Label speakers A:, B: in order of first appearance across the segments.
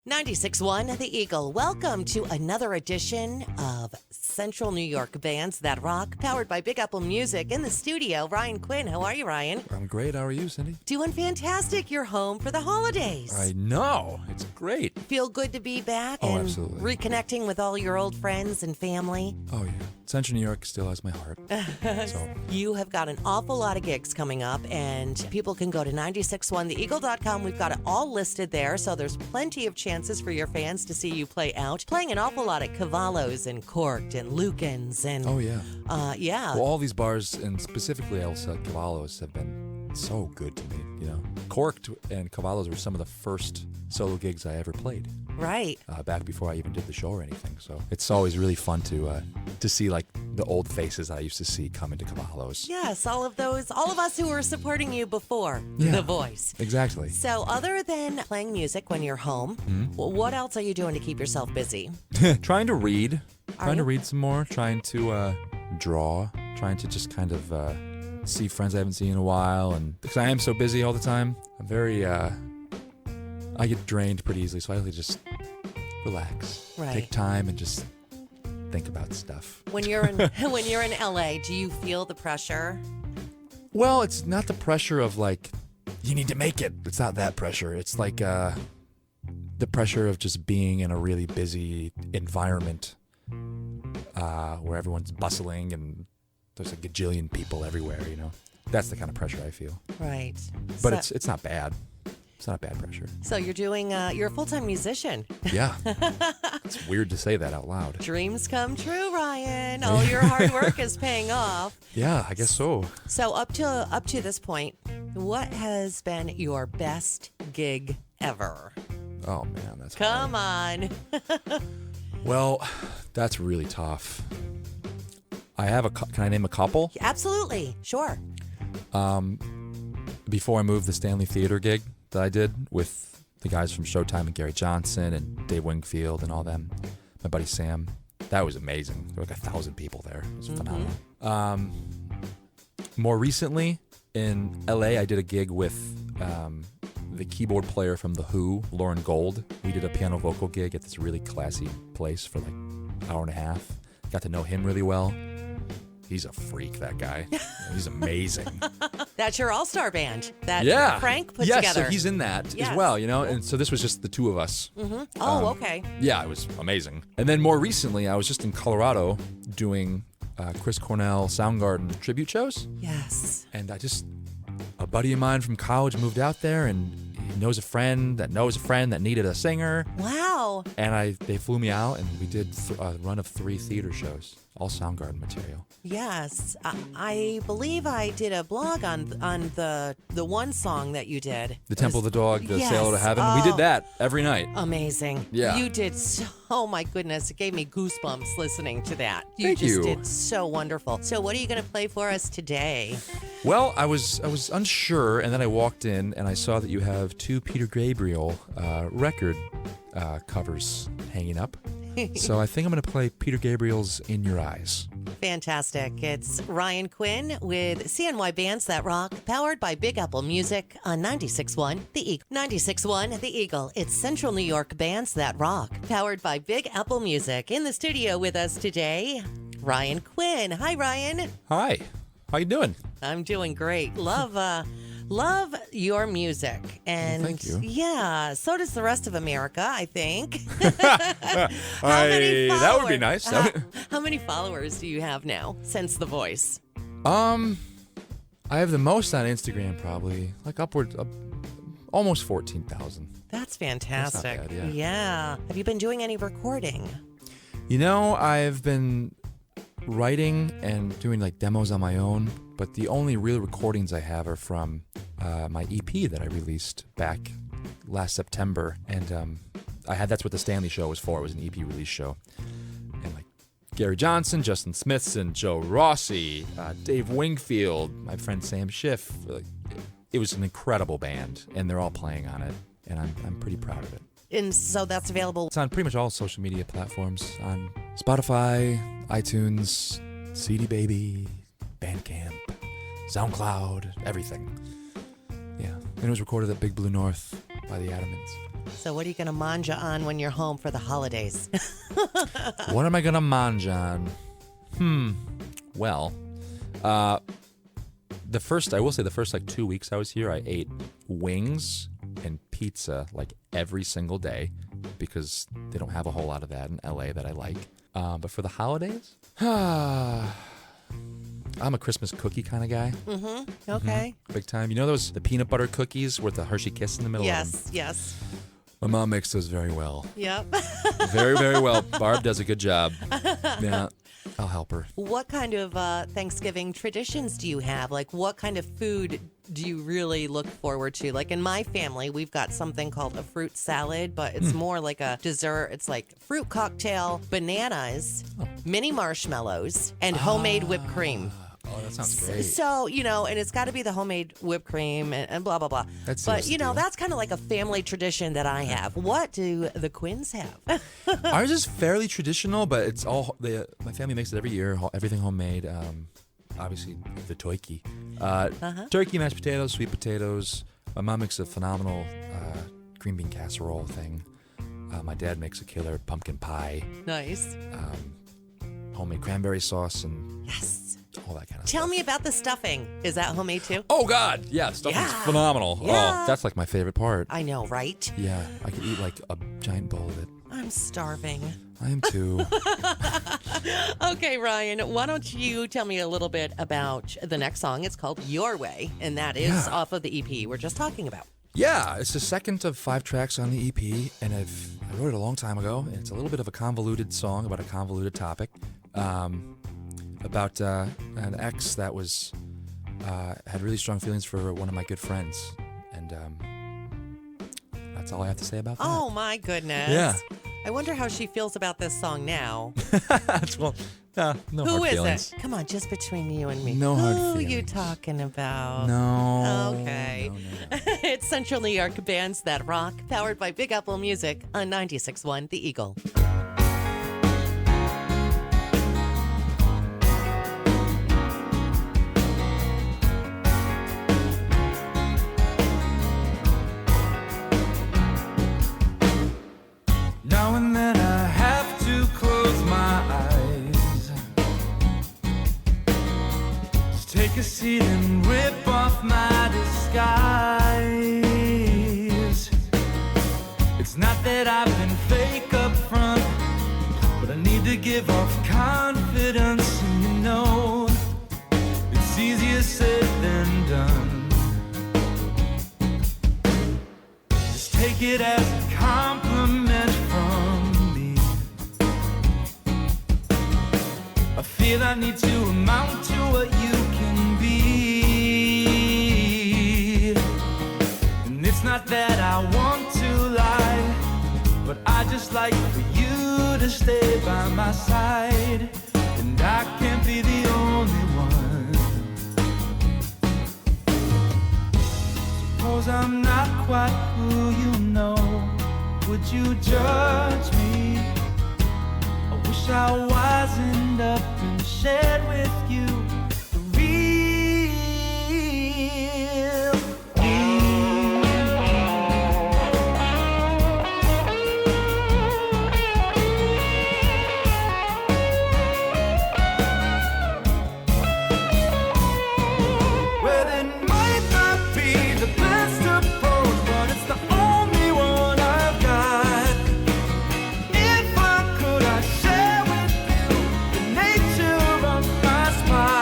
A: 96.1 The Eagle. Welcome to another edition of Central New York Bands That Rock, powered by Big Apple Music. In the studio, Ryan Quinn. How are you, Ryan?
B: I'm great. How are you, Cindy?
A: Doing fantastic. You're home for the holidays.
B: I know. It's great.
A: Feel good to be back and
B: absolutely.
A: Reconnecting with all your old friends and family.
B: Oh, yeah. Central New York still has my heart. So.
A: You have got an awful lot of gigs coming up, and people can go to 961theeagle.com. We've got it all listed there, so there's plenty of chances for your fans to see you play out. Playing an awful lot at Cavallo's and Corked and Lucan's and...
B: Oh, yeah.
A: Yeah.
B: Well, all these bars, and specifically also Cavallo's, have been so good to me, you know. Corked and Cavallo's were some of the first solo gigs I ever played.
A: Right.
B: Back before I even did the show or anything. So it's always really fun to see like the old faces I used to see come into Cavallo's.
A: Yes, all of us who were supporting you before The Voice.
B: Exactly.
A: So other than playing music when you're home, what else are you doing to keep yourself busy?
B: Trying to read.
A: Are you?
B: Read some more. Trying to draw. Trying to just kind of see friends I haven't seen in a while. And because I am so busy all the time, I'm very... I get drained pretty easily, so I like to just relax.
A: Right.
B: Take time and just think about stuff.
A: When you're in LA, do you feel the pressure?
B: Well, it's not the pressure of like, you need to make it. It's not that pressure. It's like the pressure of just being in a really busy environment where everyone's bustling and there's a gajillion people everywhere, you know. That's the kind of pressure I feel.
A: Right.
B: But it's not bad. It's not bad pressure.
A: So you're doing, you're a full-time musician.
B: Yeah. It's weird to say that out loud.
A: Dreams come true, Ryan. All your hard work is paying off.
B: Yeah, I guess so.
A: So up to this point, what has been your best gig ever?
B: Oh, man, that's
A: Come
B: hard.
A: on.
B: Well, that's really tough. I have can I name a couple?
A: Absolutely. Sure.
B: Before I moved, the Stanley Theater gig that I did with the guys from Showtime and Gary Johnson and Dave Wingfield and all them, my buddy Sam, that was amazing. There were like 1,000 people there. It was phenomenal. More recently, in LA, I did a gig with the keyboard player from The Who, Lauren Gold. We did a piano vocal gig at this really classy place for like an hour and a half. Got to know him really well. He's a freak, that guy. He's amazing.
A: That's your all-star band that Frank put together.
B: Yeah, so he's in that as well, you know? And so this was just the two of us.
A: Mm-hmm. Oh, okay.
B: Yeah, it was amazing. And then more recently, I was just in Colorado doing Chris Cornell Soundgarden tribute shows.
A: Yes.
B: And a buddy of mine from college moved out there, and he knows a friend that knows a friend that needed a singer.
A: Wow.
B: And they flew me out, and we did a run of 3 theater shows, all Soundgarden material.
A: Yes, I believe I did a blog on the one song that you did.
B: The Temple of the Dog, the
A: Yes.
B: Sailor to Heaven.
A: Oh.
B: We did that every night.
A: Amazing.
B: Yeah.
A: You did so, oh my goodness, it gave me goosebumps listening to that.
B: Thank you.
A: Did so wonderful. So what are you going to play for us today?
B: Well, I was unsure, and then I walked in, and I saw that you have 2 Peter Gabriel record covers hanging up. So I think I'm going to play Peter Gabriel's In Your Eyes.
A: Fantastic. It's Ryan Quinn with CNY Bands That Rock, powered by Big Apple Music on 96.1 The Eagle. 96.1 The Eagle. It's Central New York Bands That Rock, powered by Big Apple Music. In the studio with us today, Ryan Quinn. Hi, Ryan.
B: Hi. How you doing?
A: I'm doing great. Love your music. And
B: thank you.
A: Yeah, so does the rest of America, I think.
B: That would be nice.
A: How many followers do you have now since The Voice?
B: I have the most on Instagram, probably like upward of almost 14,000.
A: That's fantastic.
B: That's not bad,
A: Yeah. Have you been doing any recording?
B: You know, I've been writing and doing like demos on my own, but the only real recordings I have are from my EP that I released back last September, and that's what the Stanley show was for. It was an EP release show, and like Gary Johnson, Justin Smithson, Joe Rossi, Dave Wingfield, my friend Sam Schiff. It was an incredible band, and they're all playing on it, and I'm pretty proud of it.
A: And so that's available.
B: It's on pretty much all social media platforms, on Spotify, iTunes, CD Baby, Bandcamp, SoundCloud, everything. Yeah, and it was recorded at Big Blue North by the Adamans.
A: So what are you going to manja on when you're home for the holidays?
B: What am I gonna manja on? Well, I will say the first like 2 weeks I was here, I ate wings and pizza like every single day because they don't have a whole lot of that in LA that I like. But for the holidays, I'm a Christmas cookie kind of guy.
A: Okay.
B: Big time. You know the peanut butter cookies with the Hershey Kiss in the middle of them?
A: Yes.
B: My mom makes those very well.
A: Yep.
B: Very, very well. Barb does a good job. Yeah, I'll help her.
A: What kind of Thanksgiving traditions do you have? Like, what kind of food do you really look forward to? Like, in my family, we've got something called a fruit salad, but it's more like a dessert. It's like fruit cocktail, bananas, mini marshmallows, and homemade whipped cream.
B: Oh, that sounds great.
A: So, and it's got to be the homemade whipped cream and blah, blah, blah.
B: That's
A: but,
B: serious to do.
A: that's kind of like a family tradition that I have. What do the Quinns have?
B: Ours is fairly traditional, but it's all my family makes it every year. Everything homemade. Obviously, the turkey, turkey, mashed potatoes, sweet potatoes. My mom makes a phenomenal green bean casserole thing. My dad makes a killer pumpkin pie.
A: Nice.
B: Homemade cranberry sauce and
A: Yes.
B: all that kind of stuff.
A: Tell me about the stuffing. Is that homemade too?
B: Oh, God. Yeah, stuffing's phenomenal.
A: Yeah.
B: Oh, that's like my favorite part.
A: I know, right?
B: Yeah, I could eat like a giant bowl of it.
A: I'm starving.
B: I am too.
A: Okay, Ryan, why don't you tell me a little bit about the next song? It's called Your Way, and that is off of the EP we're just talking about.
B: Yeah, it's the second of 5 tracks on the EP, and I wrote it a long time ago. And it's a little bit of a convoluted song about a convoluted topic, about an ex that was had really strong feelings for one of my good friends, and that's all I have to say about that.
A: Oh my goodness!
B: Yeah.
A: I wonder how she feels about this song now.
B: Well, no
A: Who
B: hard
A: is
B: feelings.
A: it? Come on, just between you and me.
B: No hard
A: Who you
B: feelings.
A: talking about?
B: No.
A: Okay.
B: No.
A: It's Central New York Bands That Rock, powered by Big Apple Music on 96.1 The Eagle.
C: Now and then I have to close my eyes, just take a seat and rip off my disguise. It's not that I've been fake up front, but I need to give off confidence, and it's easier said than done. Just take it as a compliment from me. I feel I need to amount to what you can be. And it's not that I want to lie, but I just like for you to stay by my side. And I can't be the only one. Suppose I'm not quite who you know. Would you judge me? I wish I wisened up and shared with you the real me. Well, it might not be the best approach, but it's the only one I've got. If I could, I'd share with you the nature of my smile.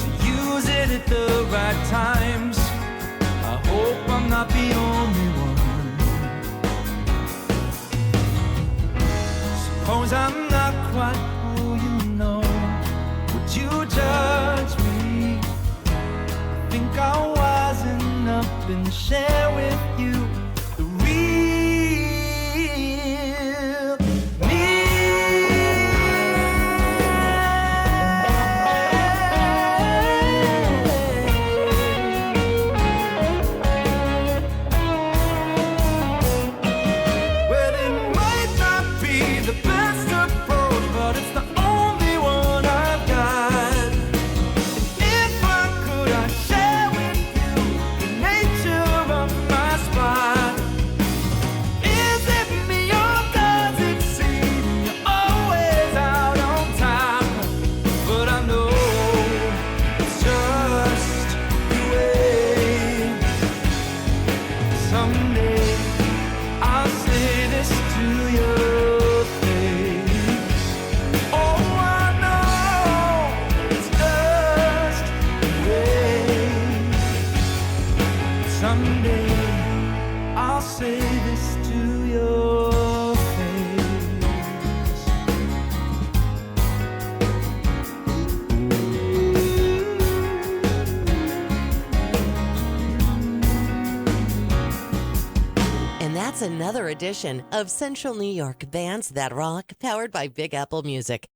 C: to use it at the right times. I hope I'm not the only one. Suppose I'm not quite who you know. Would you judge me? I think I'll wisen up and share with you the real me. Well, it might not be the best approach, but it's the only one I've got. If I could, I'd share with you the nature of my spot. Is it me or does it seem you're always out on time? But I know it's just the way. Someday I'll say this to your face. Oh, I know it's just the way. Someday I'll say this to your face.
A: And that's another edition of Central New York Bands That Rock, powered by Big Apple Music.